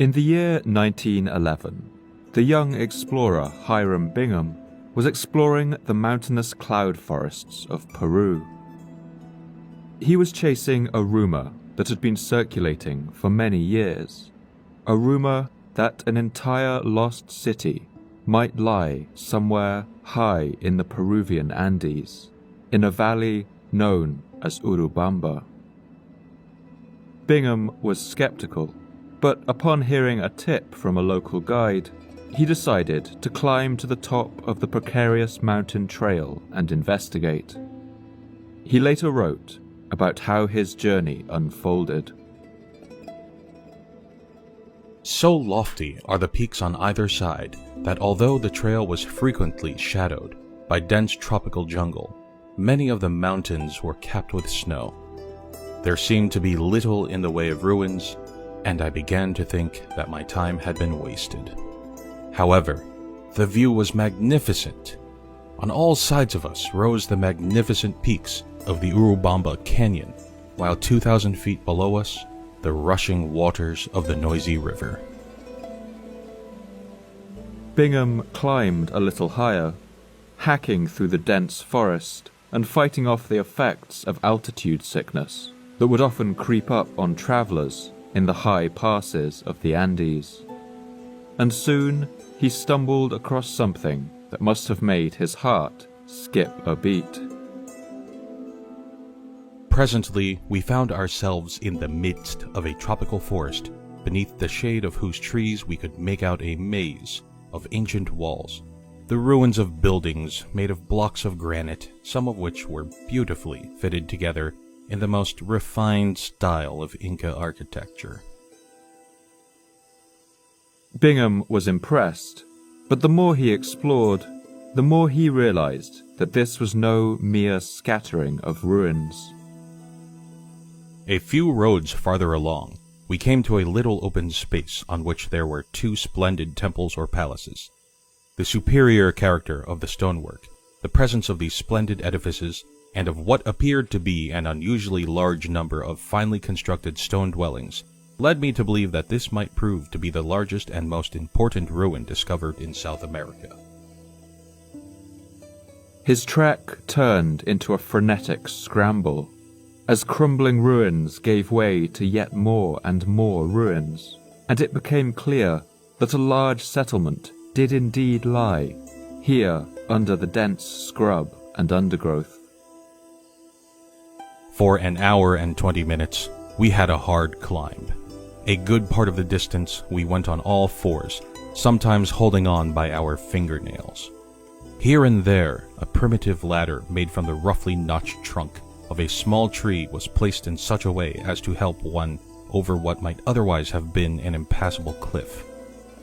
In the year 1911, the young explorer Hiram Bingham was exploring the mountainous cloud forests of Peru. He was chasing a rumor that had been circulating for many years, a rumor that an entire lost city might lie somewhere high in the Peruvian Andes, in a valley known as Urubamba. Bingham was skeptical, but upon hearing a tip from a local guide, he decided to climb to the top of the precarious mountain trail and investigate. He later wrote about how his journey unfolded. So lofty are the peaks on either side that although the trail was frequently shadowed by dense tropical jungle, many of the mountains were capped with snow. There seemed to be little in the way of ruins, and I began to think that my time had been wasted. However, the view was magnificent. On all sides of us rose the magnificent peaks of the Urubamba Canyon, while 2,000 feet below us, the rushing waters of the noisy river. Bingham climbed a little higher, hacking through the dense forest and fighting off the effects of altitude sickness that would often creep up on travelers in the high passes of the Andes. And soon he stumbled across something that must have made his heart skip a beat. Presently, we found ourselves in the midst of a tropical forest, beneath the shade of whose trees we could make out a maze of ancient walls, the ruins of buildings made of blocks of granite, some of which were beautifully fitted together in the most refined style of Inca architecture. Bingham was impressed, but the more he explored, the more he realized that this was no mere scattering of ruins. A few roads farther along, we came to a little open space on which there were two splendid temples or palaces. The superior character of the stonework, the presence of these splendid edifices, and of what appeared to be an unusually large number of finely constructed stone dwellings, led me to believe that this might prove to be the largest and most important ruin discovered in South America. His trek turned into a frenetic scramble, as crumbling ruins gave way to yet more and more ruins, and it became clear that a large settlement did indeed lie here under the dense scrub and undergrowth. For an hour and 20 minutes, we had a hard climb. A good part of the distance we went on all fours, sometimes holding on by our fingernails. Here and there, a primitive ladder made from the roughly notched trunk of a small tree was placed in such a way as to help one over what might otherwise have been an impassable cliff.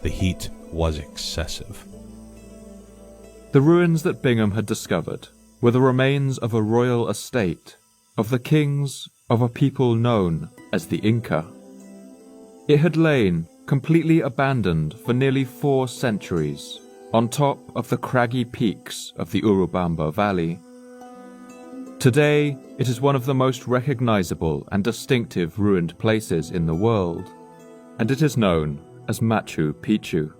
The heat was excessive. The ruins that Bingham had discovered were the remains of a royal estate, of the kings of a people known as the Inca. It had lain completely abandoned for nearly 4 centuries on top of the craggy peaks of the Urubamba Valley. Today, it is one of the most recognizable and distinctive ruined places in the world, and it is known as Machu Picchu.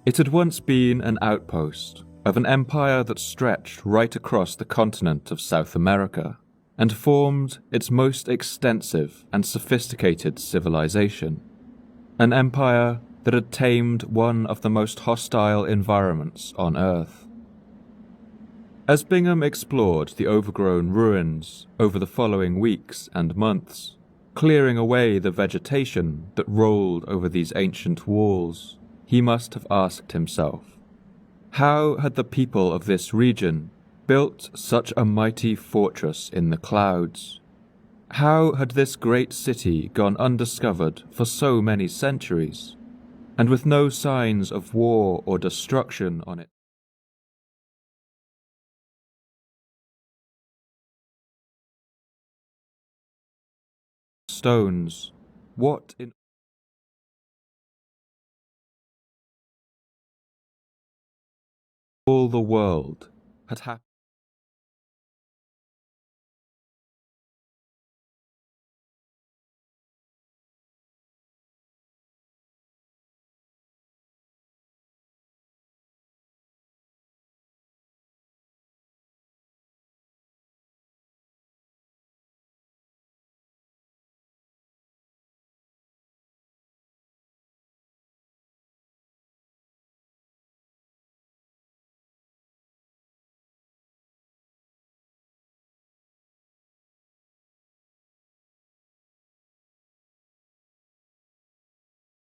It had once been an outpost of an empire that stretched right across the continent of South America and formed its most extensive and sophisticated civilization, an empire that had tamed one of the most hostile environments on Earth. As Bingham explored the overgrown ruins over the following weeks and months, clearing away the vegetation that rolled over these ancient walls, he must have asked himself, how had the people of this region built such a mighty fortress in the clouds? How had this great city gone undiscovered for so many centuries, and with no signs of war or destruction on it? Stones, what in all the world had happened?